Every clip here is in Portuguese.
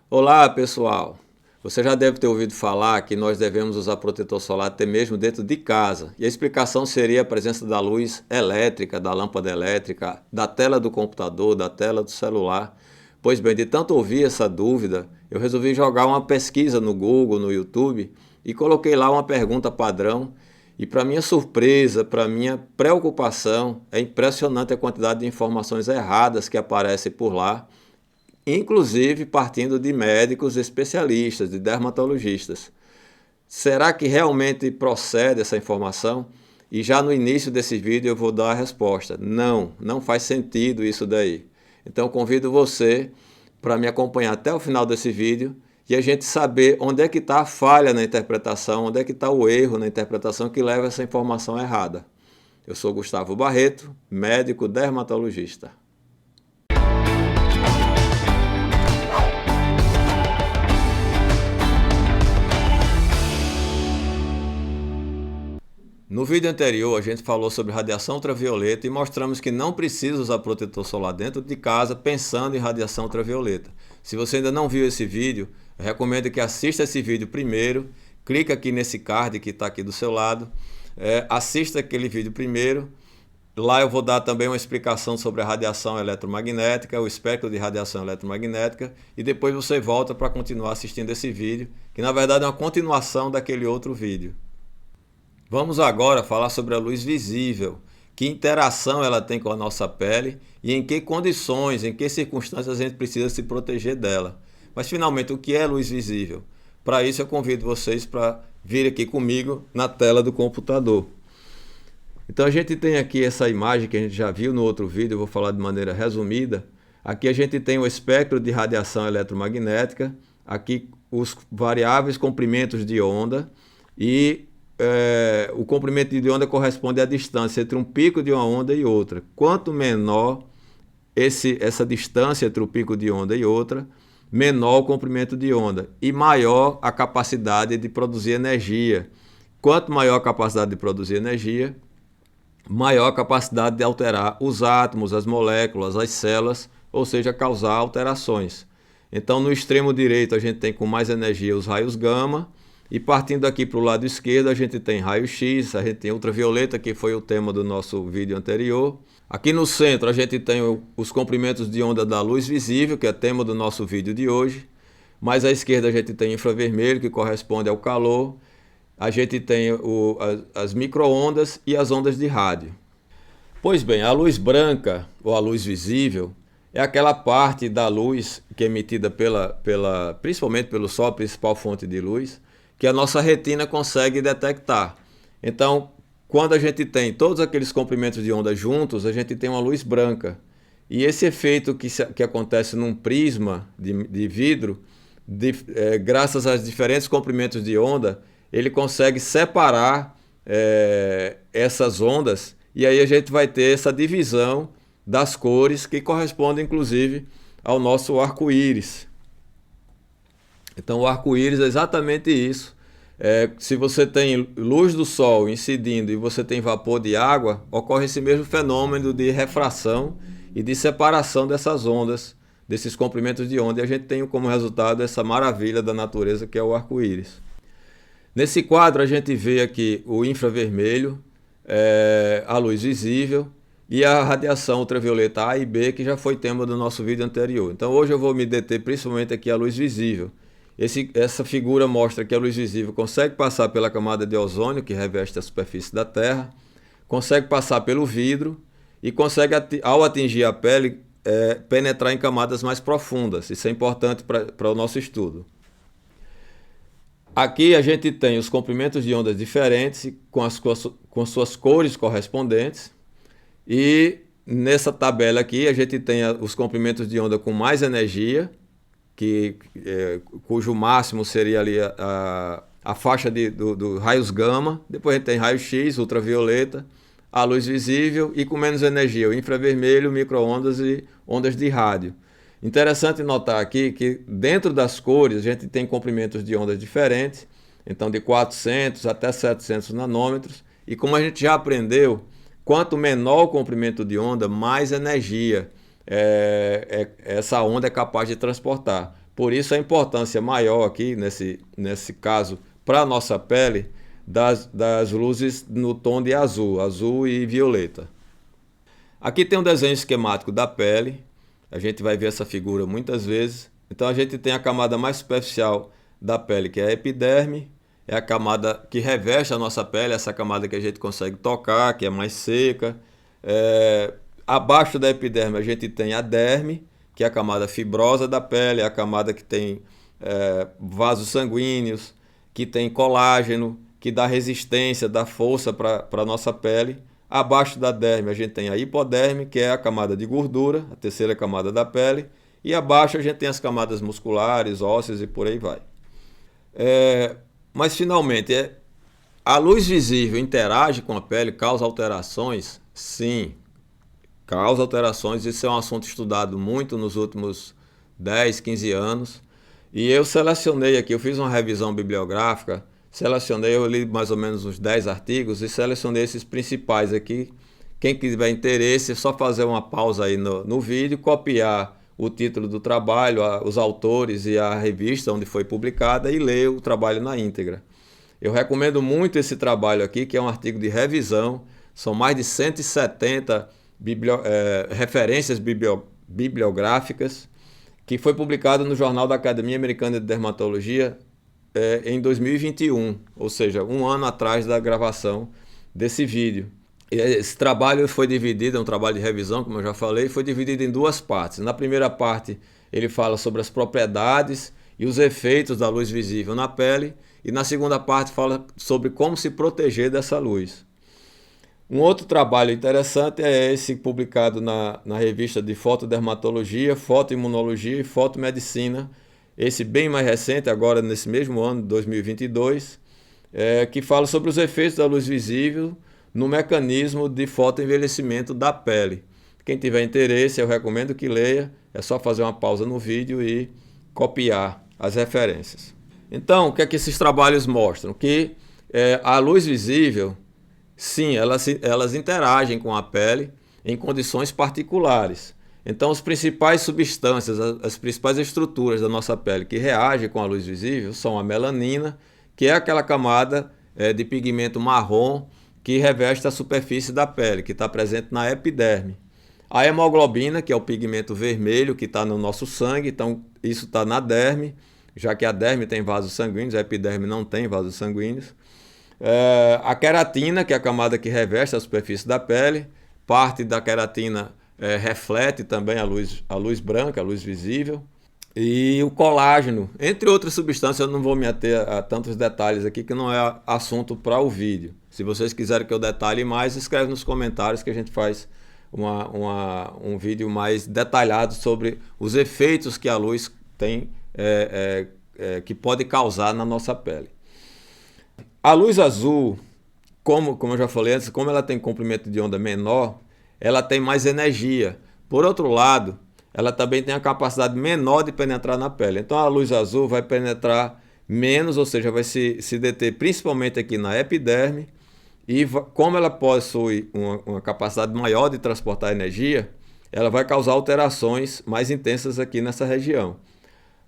Olá, pessoal! Você já deve ter ouvido falar que nós devemos usar protetor solar até mesmo dentro de casa. E a explicação seria a presença da luz elétrica, da lâmpada elétrica, da tela do computador, da tela do celular. Pois bem, de tanto ouvir essa dúvida, eu resolvi jogar uma pesquisa no Google, no YouTube, e coloquei lá uma pergunta padrão. E para minha surpresa, para minha preocupação, é impressionante a quantidade de informações erradas que aparecem por lá, inclusive partindo de médicos especialistas, de dermatologistas. Será que realmente procede essa informação? E já no início desse vídeo eu vou dar a resposta. Não, não faz sentido isso daí. Então convido você para me acompanhar até o final desse vídeo e a gente saber onde é que está a falha na interpretação, onde é que está o erro na interpretação que leva essa informação errada. Eu sou Gustavo Barreto, médico dermatologista. No vídeo anterior, a gente falou sobre radiação ultravioleta e mostramos que não precisa usar protetor solar dentro de casa pensando em radiação ultravioleta. Se você ainda não viu esse vídeo, eu recomendo que assista esse vídeo primeiro, clique aqui nesse card que está aqui do seu lado, assista aquele vídeo primeiro. Lá eu vou dar também uma explicação sobre a radiação eletromagnética, o espectro de radiação eletromagnética, e depois você volta para continuar assistindo esse vídeo, que na verdade é uma continuação daquele outro vídeo. Vamos agora falar sobre a luz visível, que interação ela tem com a nossa pele e em que condições, em que circunstâncias a gente precisa se proteger dela. Mas finalmente, o que é luz visível? Para isso eu convido vocês para vir aqui comigo na tela do computador. Então a gente tem aqui essa imagem que a gente já viu no outro vídeo, eu vou falar de maneira resumida. Aqui a gente tem o espectro de radiação eletromagnética, aqui os variáveis comprimentos de onda e o comprimento de onda corresponde à distância entre um pico de uma onda e outra. Quanto menor essa distância entre o pico de onda e outra, menor o comprimento de onda e maior a capacidade de produzir energia. Quanto maior a capacidade de produzir energia, maior a capacidade de alterar os átomos, as moléculas, as células, ou seja, causar alterações. Então, no extremo direito, a gente tem com mais energia os raios gama, e partindo aqui para o lado esquerdo, a gente tem raio-x, a gente tem ultravioleta, que foi o tema do nosso vídeo anterior. Aqui no centro, a gente tem os comprimentos de onda da luz visível, que é tema do nosso vídeo de hoje. Mais à esquerda, a gente tem infravermelho, que corresponde ao calor. A gente tem as micro-ondas e as ondas de rádio. Pois bem, a luz branca, ou a luz visível, é aquela parte da luz que é emitida principalmente pelo Sol, a principal fonte de luz, que a nossa retina consegue detectar. Então, quando a gente tem todos aqueles comprimentos de onda juntos, a gente tem uma luz branca. E esse efeito que acontece num prisma de vidro, graças aos diferentes comprimentos de onda, ele consegue separar essas ondas, e aí a gente vai ter essa divisão das cores que correspondem, inclusive, ao nosso arco-íris. Então o arco-íris é exatamente isso. Se você tem luz do sol incidindo e você tem vapor de água, ocorre esse mesmo fenômeno de refração e de separação dessas ondas, desses comprimentos de onda, e a gente tem como resultado essa maravilha da natureza que é o arco-íris. Nesse quadro a gente vê aqui o infravermelho, a luz visível e a radiação ultravioleta A e B, que já foi tema do nosso vídeo anterior. Então hoje eu vou me deter principalmente aqui a luz visível. Essa figura mostra que a luz visível consegue passar pela camada de ozônio, que reveste a superfície da Terra, consegue passar pelo vidro e consegue, ao atingir a pele, penetrar em camadas mais profundas. Isso é importante para o nosso estudo. Aqui a gente tem os comprimentos de ondas diferentes, com suas cores correspondentes, e nessa tabela aqui a gente tem os comprimentos de onda com mais energia, cujo máximo seria ali a faixa do raios gama. Depois a gente tem raio-x, ultravioleta, a luz visível e com menos energia, o infravermelho, micro-ondas e ondas de rádio. Interessante notar aqui que dentro das cores a gente tem comprimentos de ondas diferentes, então de 400 até 700 nanômetros, e como a gente já aprendeu, quanto menor o comprimento de onda, mais energia essa onda é capaz de transportar. Por isso a importância maior aqui, nesse caso, para a nossa pele, das luzes no tom de azul, azul e violeta. Aqui tem um desenho esquemático da pele, a gente vai ver essa figura muitas vezes. Então a gente tem a camada mais superficial da pele, que é a epiderme, é a camada que reveste a nossa pele, essa camada que a gente consegue tocar, que é mais seca. Abaixo da epiderme a gente tem a derme, que é a camada fibrosa da pele, é a camada que tem vasos sanguíneos, que tem colágeno, que dá resistência, dá força para a nossa pele. Abaixo da derme a gente tem a hipoderme, que é a camada de gordura, a terceira camada da pele. E abaixo a gente tem as camadas musculares, ósseas e por aí vai. Mas finalmente, a luz visível interage com a pele, causa alterações? Sim, causa alterações. Isso é um assunto estudado muito nos últimos 10, 15 anos. E eu selecionei aqui, eu fiz uma revisão bibliográfica, eu li mais ou menos uns 10 artigos e selecionei esses principais aqui. Quem tiver interesse, é só fazer uma pausa aí no vídeo, copiar o título do trabalho, os autores e a revista onde foi publicada e ler o trabalho na íntegra. Eu recomendo muito esse trabalho aqui, que é um artigo de revisão, são mais de 170 referências bibliográficas, que foi publicado no Jornal da Academia Americana de Dermatologia em 2021, ou seja, um ano atrás da gravação desse vídeo. Esse trabalho foi dividido, é um trabalho de revisão, como eu já falei, foi dividido em duas partes. Na primeira parte, ele fala sobre as propriedades e os efeitos da luz visível na pele, e na segunda parte fala sobre como se proteger dessa luz. Um outro trabalho interessante é esse publicado na revista de fotodermatologia, fotoimunologia e fotomedicina, esse bem mais recente, agora nesse mesmo ano, 2022, que fala sobre os efeitos da luz visível no mecanismo de fotoenvelhecimento da pele. Quem tiver interesse, eu recomendo que leia, é só fazer uma pausa no vídeo e copiar as referências. Então, o que é que esses trabalhos mostram? Que a luz visível, sim, elas interagem com a pele em condições particulares. Então, as principais substâncias, as principais estruturas da nossa pele que reagem com a luz visível são a melanina, que é aquela camada de pigmento marrom que reveste a superfície da pele, que está presente na epiderme. A hemoglobina, que é o pigmento vermelho que está no nosso sangue, então isso está na derme, já que a derme tem vasos sanguíneos, a epiderme não tem vasos sanguíneos. A queratina, que é a camada que reveste a superfície da pele, parte da queratina reflete também a luz branca, a luz visível. E o colágeno, entre outras substâncias, eu não vou me ater a tantos detalhes aqui, que não é assunto para o vídeo. Se vocês quiserem que eu detalhe mais, escreve nos comentários que a gente faz um vídeo mais detalhado sobre os efeitos que a luz tem, que pode causar na nossa pele. A luz azul, como eu já falei antes, como ela tem comprimento de onda menor, ela tem mais energia. Por outro lado, ela também tem a capacidade menor de penetrar na pele. Então a luz azul vai penetrar menos, ou seja, vai se deter principalmente aqui na epiderme, e como ela possui uma capacidade maior de transportar energia, ela vai causar alterações mais intensas aqui nessa região.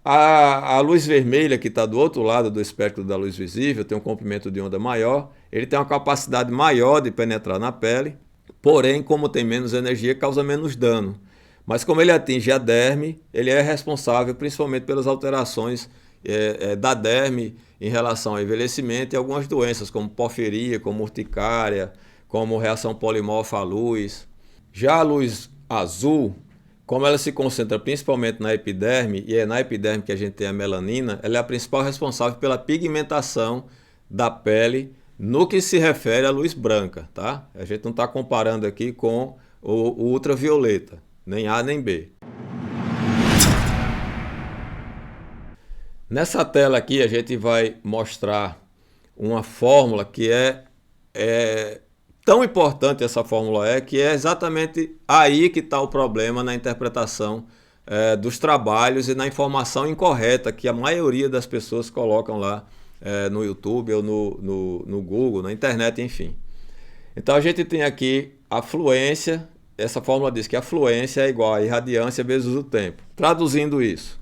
A luz vermelha, que está do outro lado do espectro da luz visível, tem um comprimento de onda maior, ele tem uma capacidade maior de penetrar na pele, porém, como tem menos energia, causa menos dano. Mas como ele atinge a derme, ele é responsável principalmente pelas alterações da derme em relação ao envelhecimento e algumas doenças, como porfiria, como urticária, como reação polimorfa à luz. Já a luz azul, como ela se concentra principalmente na epiderme, e é na epiderme que a gente tem a melanina, ela é a principal responsável pela pigmentação da pele no que se refere à luz branca, tá? A gente não está comparando aqui com o ultravioleta, nem A nem B. Nessa tela aqui a gente vai mostrar uma fórmula que é tão importante, essa fórmula que é exatamente aí que está o problema na interpretação dos trabalhos e na informação incorreta que a maioria das pessoas colocam lá no YouTube ou no Google, na internet, enfim. Então a gente tem aqui a fluência, essa fórmula diz que a fluência é igual a irradiância vezes o tempo. Traduzindo isso,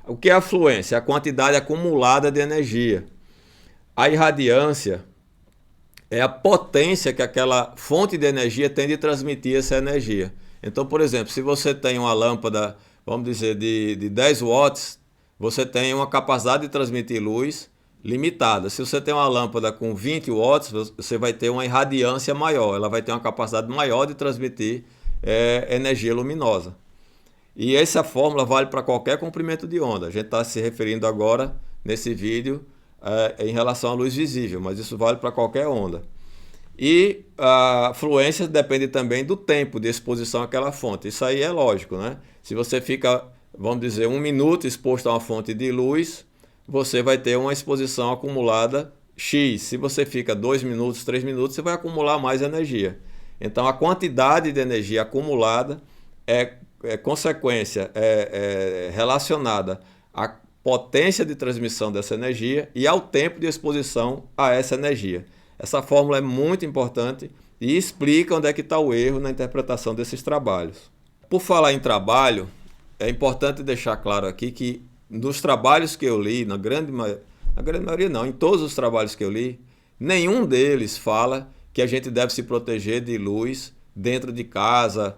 O que é a fluência? A quantidade acumulada de energia. A irradiância é a potência que aquela fonte de energia tem de transmitir essa energia. Então, por exemplo, se você tem uma lâmpada, vamos dizer, de 10 watts, você tem uma capacidade de transmitir luz limitada. Se você tem uma lâmpada com 20 watts, você vai ter uma irradiância maior, ela vai ter uma capacidade maior de transmitir energia luminosa. E essa fórmula vale para qualquer comprimento de onda. A gente está se referindo agora, nesse vídeo, em relação à luz visível, mas isso vale para qualquer onda. E a fluência depende também do tempo de exposição àquela fonte. Isso aí é lógico, né? Se você fica, vamos dizer, 1 minuto exposto a uma fonte de luz, você vai ter uma exposição acumulada X. Se você fica 2 minutos, 3 minutos, você vai acumular mais energia. Então a quantidade de energia acumulada é consequência, relacionada à potência de transmissão dessa energia e ao tempo de exposição a essa energia. Essa fórmula é muito importante e explica onde é que está o erro na interpretação desses trabalhos. Por falar em trabalho, é importante deixar claro aqui que nos trabalhos que eu li, na grande maioria não, em todos os trabalhos que eu li, nenhum deles fala que a gente deve se proteger de luz dentro de casa,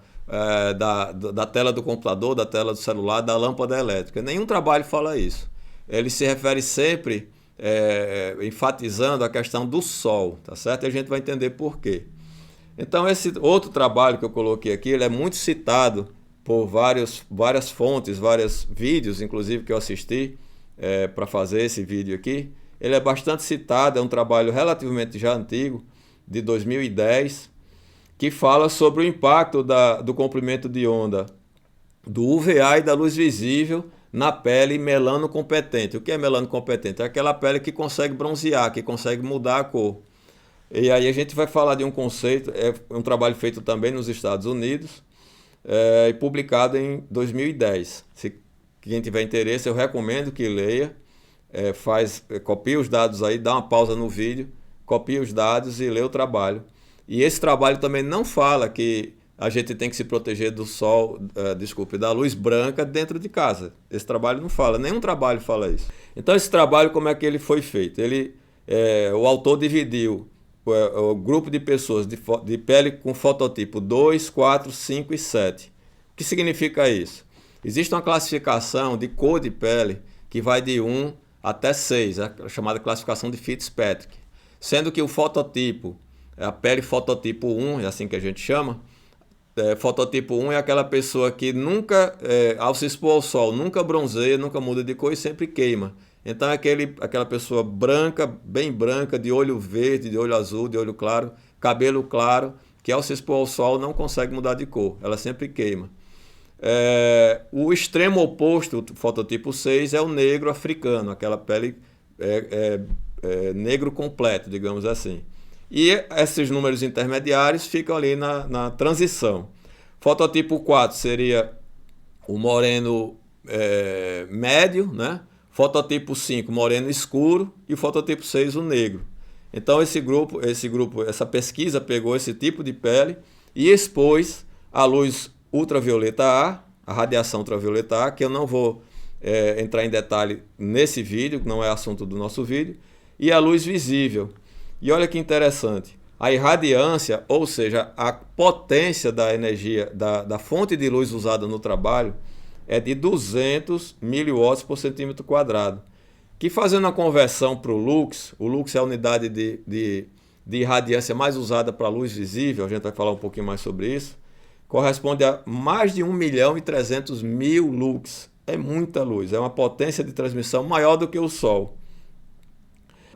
da tela do computador, da tela do celular, da lâmpada elétrica. Nenhum trabalho fala isso. Ele se refere sempre enfatizando a questão do sol, tá certo? E a gente vai entender por quê. Então esse outro trabalho que eu coloquei aqui, ele é muito citado por várias fontes, vários vídeos, inclusive que eu assisti para fazer esse vídeo aqui. Ele é bastante citado, é um trabalho relativamente já antigo, de 2010, que fala sobre o impacto do comprimento de onda do UVA e da luz visível na pele melanocompetente. O que é melanocompetente? É aquela pele que consegue bronzear, que consegue mudar a cor. E aí a gente vai falar de um conceito, é um trabalho feito também nos Estados Unidos, e publicado em 2010. Se quem tiver interesse, eu recomendo que leia, copie os dados aí, dá uma pausa no vídeo, copie os dados e lê o trabalho. E esse trabalho também não fala que a gente tem que se proteger do sol, da luz branca dentro de casa. Esse trabalho não fala, nenhum trabalho fala isso. Então esse trabalho, como é que ele foi feito? O autor dividiu o grupo de pessoas de pele com fototipo 2, 4, 5 e 7. O que significa isso? Existe uma classificação de cor de pele que vai de 1 até 6, a chamada classificação de Fitzpatrick. Sendo que o fototipo, a pele fototipo 1, é assim que a gente chama, fototipo 1 é aquela pessoa que nunca, ao se expor ao sol, nunca bronzeia, nunca muda de cor e sempre queima. Então é aquela pessoa branca, bem branca, de olho verde, de olho azul, de olho claro, cabelo claro, que ao se expor ao sol não consegue mudar de cor, ela sempre queima. O extremo oposto, o fototipo 6, é o negro africano, aquela pele negro completo, digamos assim. E esses números intermediários ficam ali na transição. Fototipo 4 seria o moreno médio, né? Fototipo 5, moreno escuro, e o fototipo 6, o negro. Então essa pesquisa pegou esse tipo de pele e expôs a luz ultravioleta A, a radiação ultravioleta A, que eu não vou entrar em detalhe nesse vídeo, que não é assunto do nosso vídeo, e a luz visível. E olha que interessante, a irradiância, ou seja, a potência da energia, da fonte de luz usada no trabalho, é de 200 miliwatts por centímetro quadrado. Que fazendo a conversão para o lux é a unidade de irradiância mais usada para a luz visível, a gente vai falar um pouquinho mais sobre isso, corresponde a mais de 1.300.000 lux. É muita luz, é uma potência de transmissão maior do que o Sol.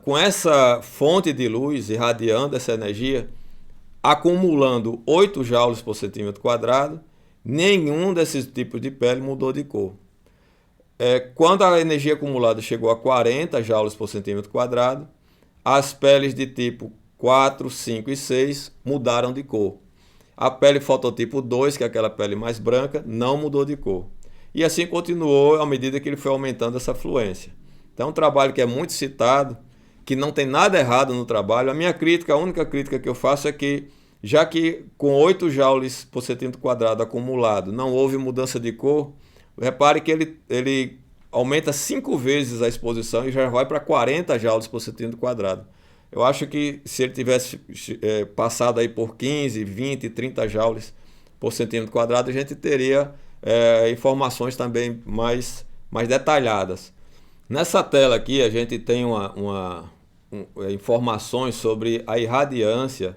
Com essa fonte de luz irradiando essa energia, acumulando 8 joules por centímetro quadrado, nenhum desses tipos de pele mudou de cor. Quando a energia acumulada chegou a 40 joules por centímetro quadrado, as peles de tipo 4, 5 e 6 mudaram de cor. A pele fototipo 2, que é aquela pele mais branca, não mudou de cor. E assim continuou à medida que ele foi aumentando essa fluência. Então é um trabalho que é muito citado, que não tem nada errado no trabalho. A única crítica que eu faço é que, já que com 8 joules por centímetro quadrado acumulado não houve mudança de cor, repare que ele aumenta 5 vezes a exposição e já vai para 40 joules por centímetro quadrado. Eu acho que se ele tivesse passado aí por 15, 20, 30 joules por centímetro quadrado, a gente teria informações também mais detalhadas. Nessa tela aqui a gente tem informações sobre a irradiância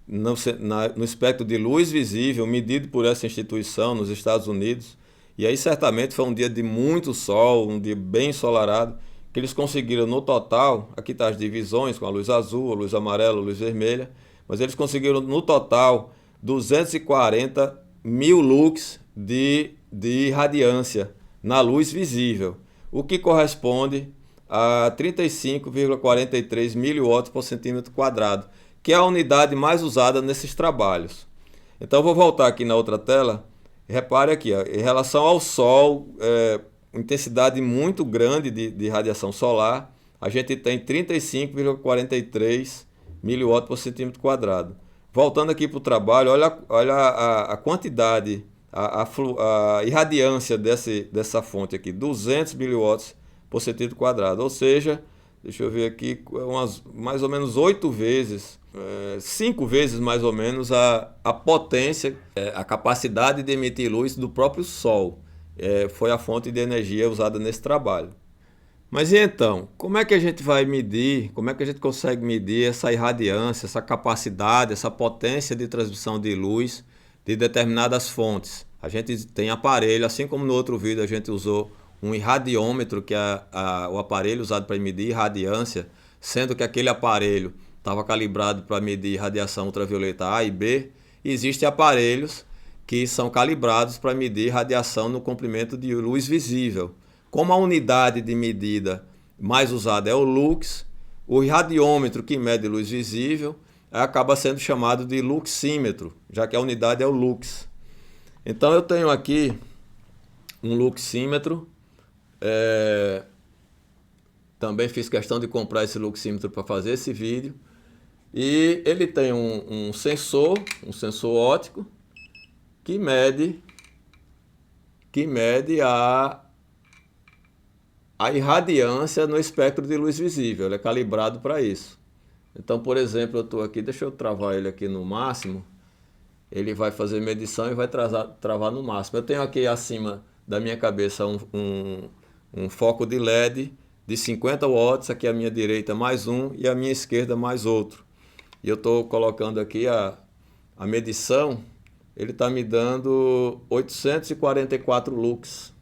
no espectro de luz visível medido por essa instituição nos Estados Unidos. E aí certamente foi um dia de muito sol, um dia bem ensolarado, que eles conseguiram no total, aqui está as divisões com a luz azul, a luz amarela, a luz vermelha, mas eles conseguiram no total 240 mil lux de irradiância na luz visível, o que corresponde a 35,43 miliwatts por centímetro quadrado, que é a unidade mais usada nesses trabalhos. Então eu vou voltar aqui na outra tela. Repare aqui, ó, em relação ao Sol, intensidade muito grande de radiação solar, a gente tem 35,43 miliwatts por centímetro quadrado. Voltando aqui para o trabalho, olha a quantidade, a irradiância dessa fonte aqui, 200 miliwatts por centímetro quadrado, ou seja, deixa eu ver aqui, mais ou menos 8 vezes, 5 vezes mais ou menos a potência, a capacidade de emitir luz do próprio Sol. Foi a fonte de energia usada nesse trabalho. Mas e então, como é que a gente vai medir, como é que a gente consegue medir essa irradiância, essa capacidade, essa potência de transmissão de luz de determinadas fontes? A gente tem aparelho, assim como no outro vídeo a gente usou um irradiômetro, que é o aparelho usado para medir irradiância, sendo que aquele aparelho estava calibrado para medir radiação ultravioleta A e B. E existem aparelhos que são calibrados para medir radiação no comprimento de luz visível. Como a unidade de medida mais usada é o lux, o irradiômetro que mede luz visível acaba sendo chamado de luxímetro, já que a unidade é o lux. Então eu tenho aqui um luxímetro. Também fiz questão de comprar esse luxímetro para fazer esse vídeo. E ele tem um sensor óptico que mede a irradiância no espectro de luz visível. Ele é calibrado para isso. Então, por exemplo, eu estou aqui, deixa eu travar ele aqui no máximo. Ele vai fazer medição e vai travar no máximo. Eu tenho aqui acima da minha cabeça um foco de LED de 50 watts, aqui à minha direita mais um e à minha esquerda mais outro. E eu estou colocando aqui a medição, ele está me dando 844 lux.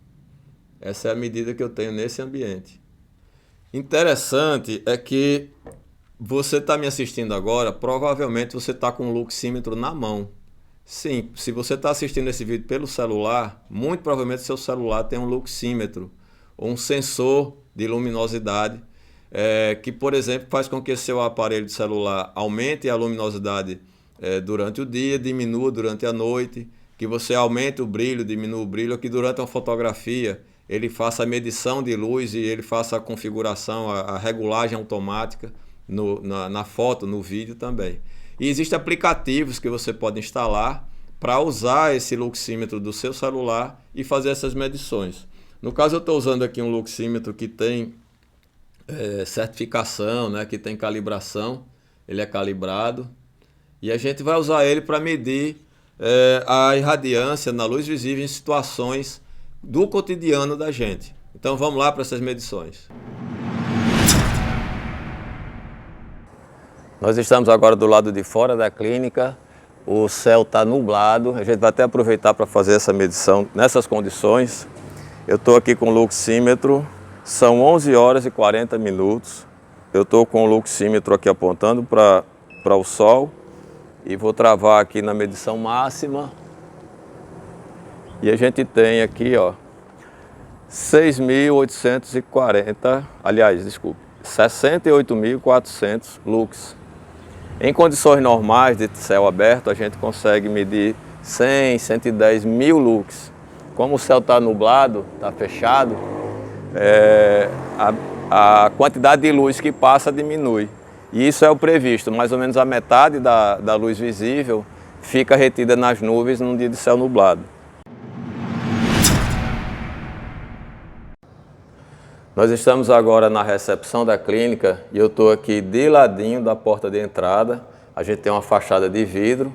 Essa é a medida que eu tenho nesse ambiente. Interessante é que você está me assistindo agora, provavelmente você está com um luxímetro na mão. Sim, se você está assistindo esse vídeo pelo celular, muito provavelmente seu celular tem um luxímetro, ou um sensor de luminosidade, que, por exemplo, faz com que seu aparelho de celular aumente a luminosidade durante o dia, diminua durante a noite, que você aumente o brilho, diminua o brilho, que durante uma fotografia ele faça a medição de luz e ele faça a configuração, a regulagem automática na foto, no vídeo também. E existem aplicativos que você pode instalar para usar esse luxímetro do seu celular e fazer essas medições. No caso, eu estou usando aqui um luxímetro que tem certificação, né, que tem calibração, ele é calibrado, e a gente vai usar ele para medir a irradiância na luz visível em situações do cotidiano da gente. Então vamos lá para essas medições. Nós estamos agora do lado de fora da clínica, o céu está nublado, a gente vai até aproveitar para fazer essa medição nessas condições. Eu estou aqui com o luxímetro, são 11 horas e 40 minutos. Eu estou com o luxímetro aqui apontando para o sol e vou travar aqui na medição máxima. E a gente tem aqui, ó, 6.840, aliás, desculpe, 68.400 lux. Em condições normais de céu aberto, a gente consegue medir 100, 110 mil lux. Como o céu está nublado, está fechado, a quantidade de luz que passa diminui. E isso é o previsto, mais ou menos a metade da luz visível fica retida nas nuvens num dia de céu nublado. Nós estamos agora na recepção da clínica e eu estou aqui de ladinho da porta de entrada. A gente tem uma fachada de vidro.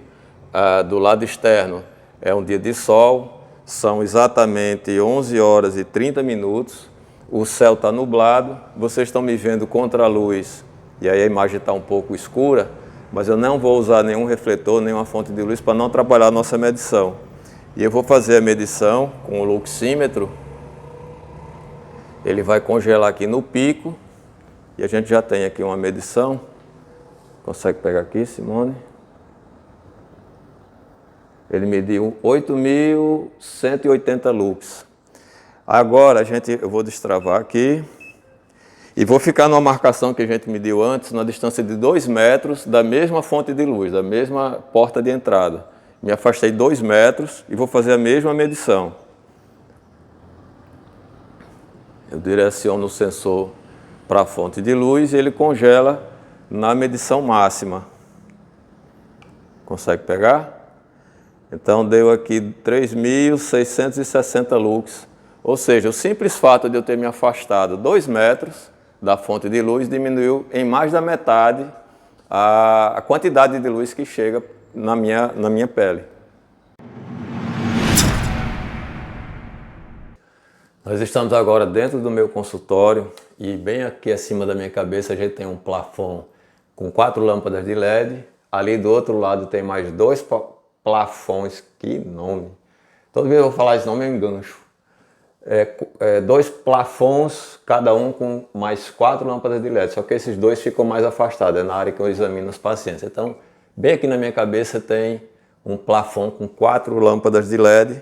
Do lado externo é um dia de sol, são exatamente 11 horas e 30 minutos. O céu está nublado, vocês estão me vendo contra a luz e aí a imagem está um pouco escura, mas eu não vou usar nenhum refletor, nenhuma fonte de luz para não atrapalhar a nossa medição. E eu vou fazer a medição com o luxímetro. Ele vai congelar aqui no pico e a gente já tem aqui uma medição. Consegue pegar aqui, Simone? Ele mediu 8.180 lux. Agora eu vou destravar aqui e vou ficar numa marcação que a gente mediu antes, na distância de 2 metros da mesma fonte de luz, da mesma porta de entrada. Me afastei 2 metros e vou fazer a mesma medição. Eu direciono o sensor para a fonte de luz e ele congela na medição máxima. Consegue pegar? Então deu aqui 3.660 lux. Ou seja, o simples fato de eu ter me afastado 2 metros da fonte de luz diminuiu em mais da metade a quantidade de luz que chega na minha pele. Nós estamos agora dentro do meu consultório e bem aqui acima da minha cabeça a gente tem um plafond com 4 lâmpadas de LED. Ali do outro lado tem mais 2 plafons, que nome! Toda vez que eu vou falar esse nome eu engancho. 2 plafons, cada um com mais 4 lâmpadas de LED, só que esses 2 ficam mais afastados, é na área que eu examino os pacientes. Então, bem aqui na minha cabeça tem um plafond com 4 lâmpadas de LED.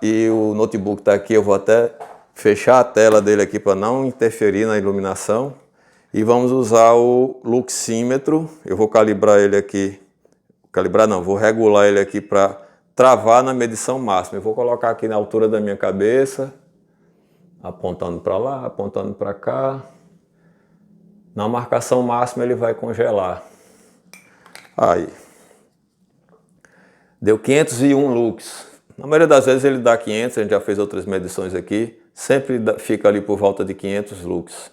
E o notebook está aqui, eu vou até fechar a tela dele aqui para não interferir na iluminação. E vamos usar o luxímetro, eu vou calibrar ele aqui, vou regular ele aqui para travar na medição máxima. Eu vou colocar aqui na altura da minha cabeça, apontando para lá, apontando para cá. Na marcação máxima ele vai congelar. Aí. Deu 501 lux. Na maioria das vezes ele dá 500, a gente já fez outras medições aqui. Sempre fica ali por volta de 500 lux.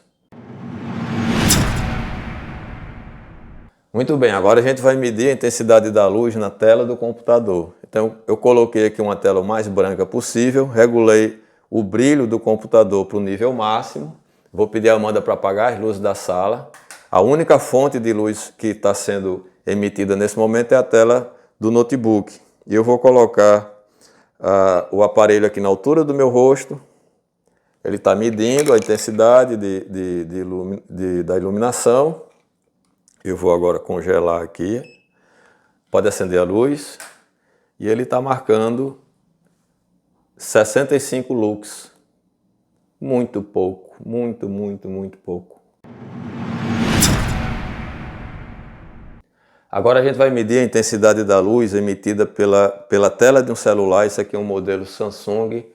Muito bem, agora a gente vai medir a intensidade da luz na tela do computador. Então eu coloquei aqui uma tela o mais branca possível, regulei o brilho do computador para o nível máximo. Vou pedir a Amanda para apagar as luzes da sala. A única fonte de luz que está sendo emitida nesse momento é a tela do notebook. E eu vou colocar o aparelho aqui na altura do meu rosto. Ele está medindo a intensidade da iluminação. Eu vou agora congelar aqui. Pode acender a luz. E ele está marcando 65 lux. Muito pouco, muito pouco. Agora a gente vai medir a intensidade da luz emitida pela tela de um celular. Esse aqui é um modelo Samsung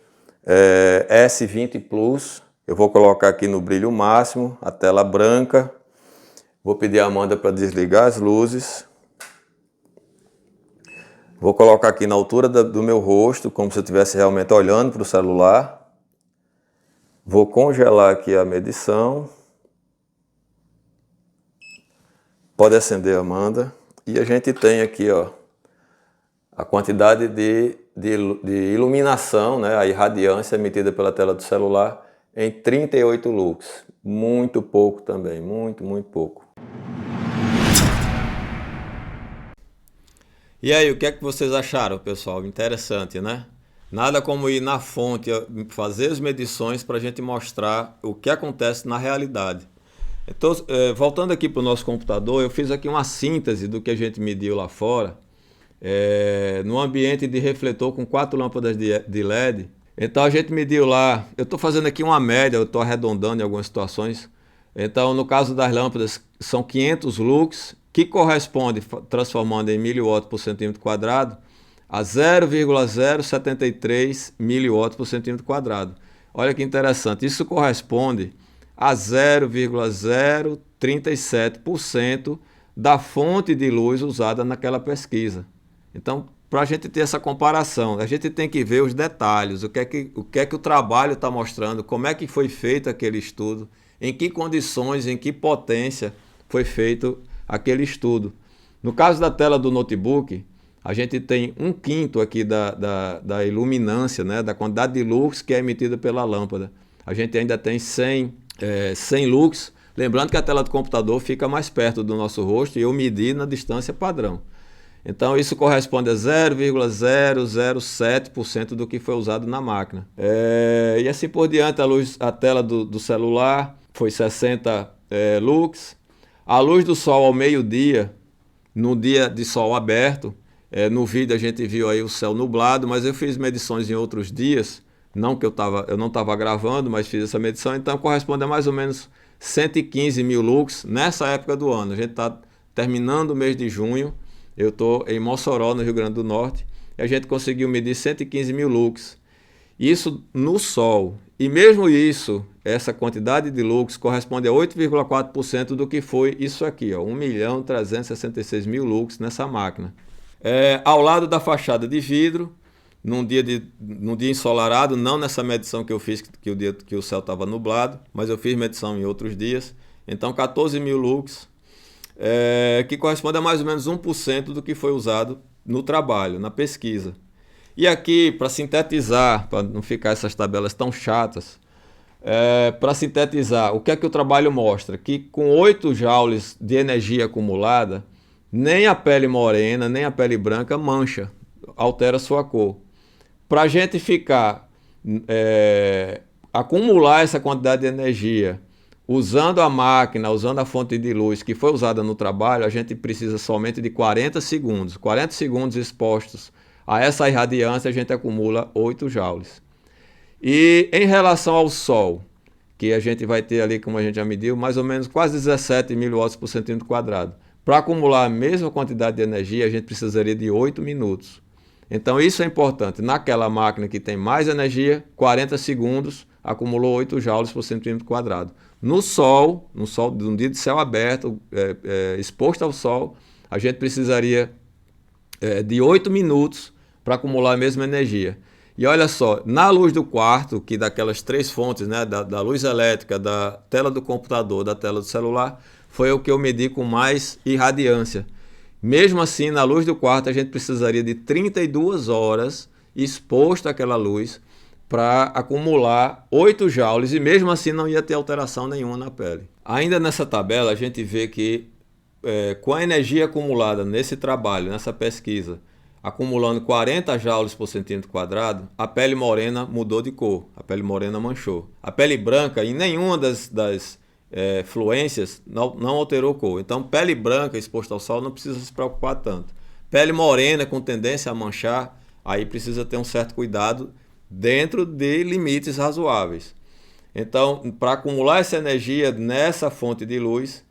S20 Plus. Eu vou colocar aqui no brilho máximo, a tela branca. Vou pedir a Amanda para desligar as luzes. Vou colocar aqui na altura do meu rosto, como se eu estivesse realmente olhando para o celular. Vou congelar aqui a medição. Pode acender, Amanda. E a gente tem aqui a quantidade de iluminação, né, a irradiância emitida pela tela do celular em 38 lux. Muito pouco também, muito pouco. E aí, o que é que vocês acharam, pessoal? Interessante, né? Nada como ir na fonte, fazer as medições para a gente mostrar o que acontece na realidade. Então, voltando aqui para o nosso computador, eu fiz aqui uma síntese do que a gente mediu lá fora, no ambiente de refletor com 4 lâmpadas de LED. Então a gente mediu lá, eu estou fazendo aqui uma média, eu estou arredondando em algumas situações. Então no caso das lâmpadas são 500 lux, que corresponde, transformando em miliwatt por centímetro quadrado, a 0,073 miliwatt por centímetro quadrado. Olha que interessante, isso corresponde a 0,037% da fonte de luz usada naquela pesquisa. Então, para a gente ter essa comparação, a gente tem que ver os detalhes, o que é que o trabalho está mostrando, como é que foi feito aquele estudo, em que condições, em que potência foi feito aquele estudo. No caso da tela do notebook, a gente tem 1/5 aqui da iluminância, né, da quantidade de luz que é emitida pela lâmpada. A gente ainda tem 100 lux, lembrando que a tela do computador fica mais perto do nosso rosto e eu medi na distância padrão. Então isso corresponde a 0,007% do que foi usado na máquina. E assim por diante, a tela do celular foi 60 lux. A luz do sol ao meio-dia, no dia de sol aberto, no vídeo a gente viu aí o céu nublado, mas eu fiz medições em outros dias, não que eu não estava gravando, mas fiz essa medição, então corresponde a mais ou menos 115 mil lux nessa época do ano. A gente está terminando o mês de junho, eu estou em Mossoró, no Rio Grande do Norte, e a gente conseguiu medir 115 mil lux. Isso no sol. E mesmo isso, essa quantidade de lux corresponde a 8,4% do que foi isso aqui, 1.366.000 lux nessa máquina. Ao lado da fachada de vidro, num dia ensolarado, não nessa medição que eu fiz, que o céu estava nublado, mas eu fiz medição em outros dias. Então 14 mil lux, que corresponde a mais ou menos 1% do que foi usado no trabalho, na pesquisa. E aqui, para sintetizar, para não ficar essas tabelas tão chatas, para sintetizar, o que é que o trabalho mostra? Que com 8 joules de energia acumulada, nem a pele morena, nem a pele branca mancha, altera sua cor. Para a gente acumular essa quantidade de energia, usando a máquina, usando a fonte de luz que foi usada no trabalho, a gente precisa somente de 40 segundos. 40 segundos expostos a essa irradiância, a gente acumula 8 joules. E em relação ao Sol, que a gente vai ter ali, como a gente já mediu, mais ou menos quase 17 mil watts por centímetro quadrado. Para acumular a mesma quantidade de energia, a gente precisaria de 8 minutos. Então isso é importante. Naquela máquina que tem mais energia, 40 segundos, acumulou 8 joules por centímetro quadrado. No Sol, num dia de céu aberto, exposto ao Sol, a gente precisaria de 8 minutos para acumular a mesma energia. E olha só, na luz do quarto, que daquelas 3 fontes, né, da luz elétrica, da tela do computador, da tela do celular, foi o que eu medi com mais irradiância. Mesmo assim, na luz do quarto, a gente precisaria de 32 horas exposto àquela luz para acumular 8 joules e mesmo assim não ia ter alteração nenhuma na pele. Ainda nessa tabela, a gente vê que com a energia acumulada nesse trabalho, nessa pesquisa, acumulando 40 joules por centímetro quadrado, a pele morena mudou de cor, a pele morena manchou. A pele branca, em nenhuma das fluências, não alterou cor. Então, pele branca exposta ao sol não precisa se preocupar tanto. Pele morena com tendência a manchar, aí precisa ter um certo cuidado dentro de limites razoáveis. Então, para acumular essa energia nessa fonte de luz,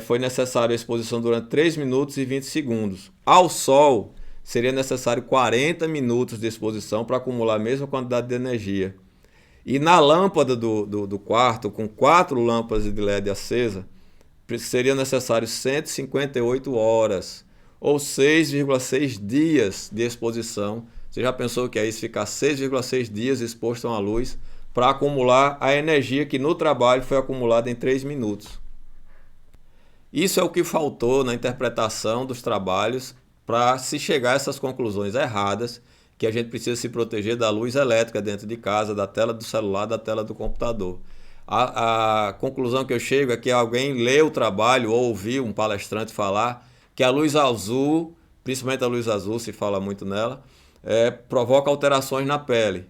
foi necessária a exposição durante 3 minutos e 20 segundos. Ao sol, seria necessário 40 minutos de exposição para acumular a mesma quantidade de energia. E na lâmpada do quarto, com 4 lâmpadas de LED acesa, seria necessário 158 horas, ou 6,6 dias de exposição. Você já pensou que é isso, ficar 6,6 dias exposto a uma luz para acumular a energia que no trabalho foi acumulada em 3 minutos? Isso é o que faltou na interpretação dos trabalhos para se chegar a essas conclusões erradas, que a gente precisa se proteger da luz elétrica dentro de casa, da tela do celular, da tela do computador. A conclusão que eu chego é que alguém leu o trabalho ou ouviu um palestrante falar que a luz azul, principalmente a luz azul, se fala muito nela, provoca alterações na pele.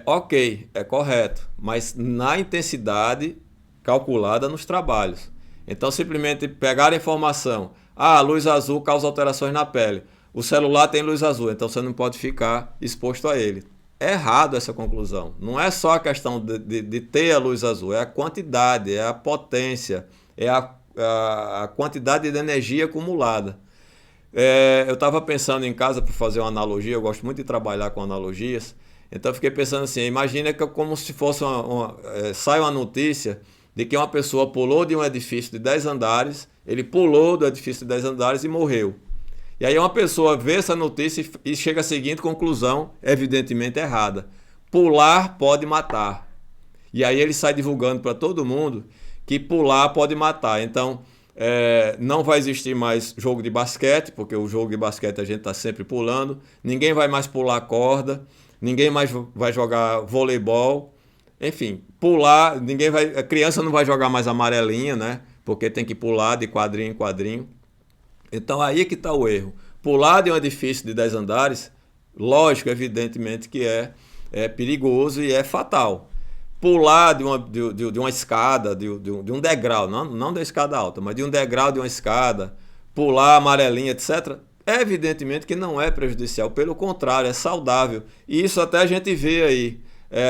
Ok, é correto, mas na intensidade calculada nos trabalhos. Então, simplesmente pegar a informação, a luz azul causa alterações na pele. O celular tem luz azul, então você não pode ficar exposto a ele. É errado essa conclusão. Não é só a questão de ter a luz azul, é a quantidade, é a potência, é a quantidade de energia acumulada. Eu estava pensando em casa para fazer uma analogia, eu gosto muito de trabalhar com analogias, então eu fiquei pensando assim, imagina que como se fosse sai uma notícia de que uma pessoa pulou de um edifício de 10 andares, ele pulou do edifício de 10 andares e morreu. E aí uma pessoa vê essa notícia e chega à seguinte conclusão, evidentemente errada: pular pode matar. E aí ele sai divulgando para todo mundo que pular pode matar. Então, não vai existir mais jogo de basquete, porque o jogo de basquete a gente está sempre pulando. Ninguém vai mais pular corda, ninguém mais vai jogar voleibol. Enfim, pular, a criança não vai jogar mais amarelinha, né? Porque tem que pular de quadrinho em quadrinho. Então aí que está o erro. Pular de um edifício de 10 andares, lógico, evidentemente que é perigoso e é fatal. Pular de uma escada, de um degrau, não da escada alta, mas de um degrau de uma escada, pular amarelinha, etc., evidentemente que não é prejudicial, pelo contrário, é saudável. E isso até a gente vê aí.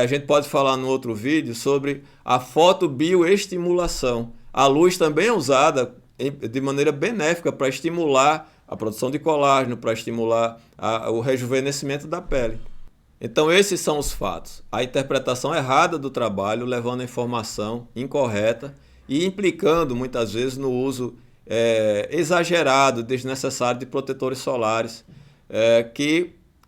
A gente pode falar no outro vídeo sobre a fotobioestimulação. A luz também é usada de maneira benéfica para estimular a produção de colágeno, para estimular o rejuvenescimento da pele. Então esses são os fatos. A interpretação errada do trabalho, levando a informação incorreta e implicando muitas vezes no uso exagerado, desnecessário de protetores solares,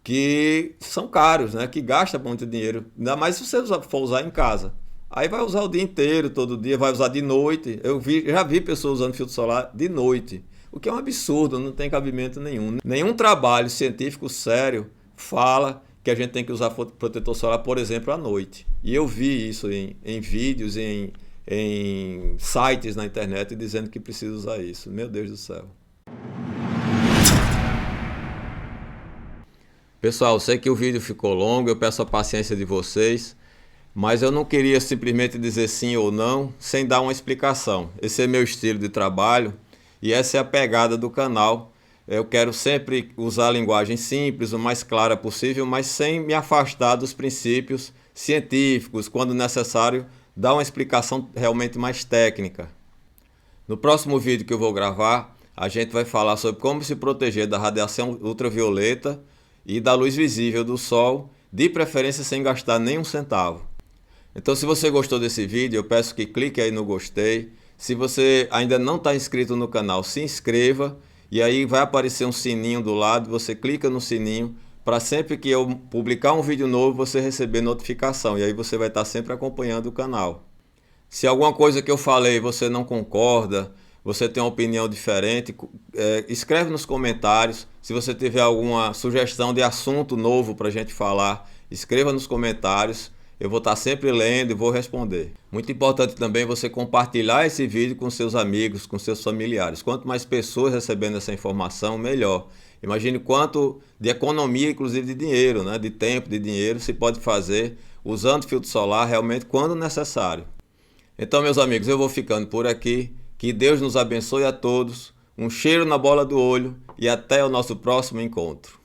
que são caros, né? Que gastam muito dinheiro. Ainda mais se você for usar em casa. Aí vai usar o dia inteiro, todo dia, vai usar de noite. Já vi pessoas usando filtro solar de noite, o que é um absurdo, não tem cabimento nenhum. Nenhum trabalho científico sério fala que a gente tem que usar protetor solar, por exemplo, à noite. E eu vi isso em vídeos, em sites na internet dizendo que precisa usar isso. Meu Deus do céu. Pessoal, sei que o vídeo ficou longo, eu peço a paciência de vocês, mas eu não queria simplesmente dizer sim ou não sem dar uma explicação. Esse é meu estilo de trabalho e essa é a pegada do canal. Eu quero sempre usar a linguagem simples, o mais clara possível, mas sem me afastar dos princípios científicos, quando necessário, dar uma explicação realmente mais técnica. No próximo vídeo que eu vou gravar, a gente vai falar sobre como se proteger da radiação ultravioleta e da luz visível do sol, de preferência sem gastar nenhum centavo. Então, se você gostou desse vídeo, eu peço que clique aí no gostei. Se você ainda não está inscrito no canal, se inscreva. E aí vai aparecer um sininho do lado, você clica no sininho para sempre que eu publicar um vídeo novo você receber notificação. E aí você vai estar sempre acompanhando o canal. Se alguma coisa que eu falei você não concorda, você tem uma opinião diferente, escreve nos comentários. Se você tiver alguma sugestão de assunto novo para a gente falar, escreva nos comentários. Eu vou estar sempre lendo e vou responder. Muito importante também você compartilhar esse vídeo com seus amigos, com seus familiares. Quanto mais pessoas recebendo essa informação, melhor. Imagine quanto de economia, inclusive de dinheiro, né? De tempo, de dinheiro, se pode fazer usando filtro solar realmente quando necessário. Então, meus amigos, eu vou ficando por aqui. Que Deus nos abençoe a todos. Um cheiro na bola do olho e até o nosso próximo encontro.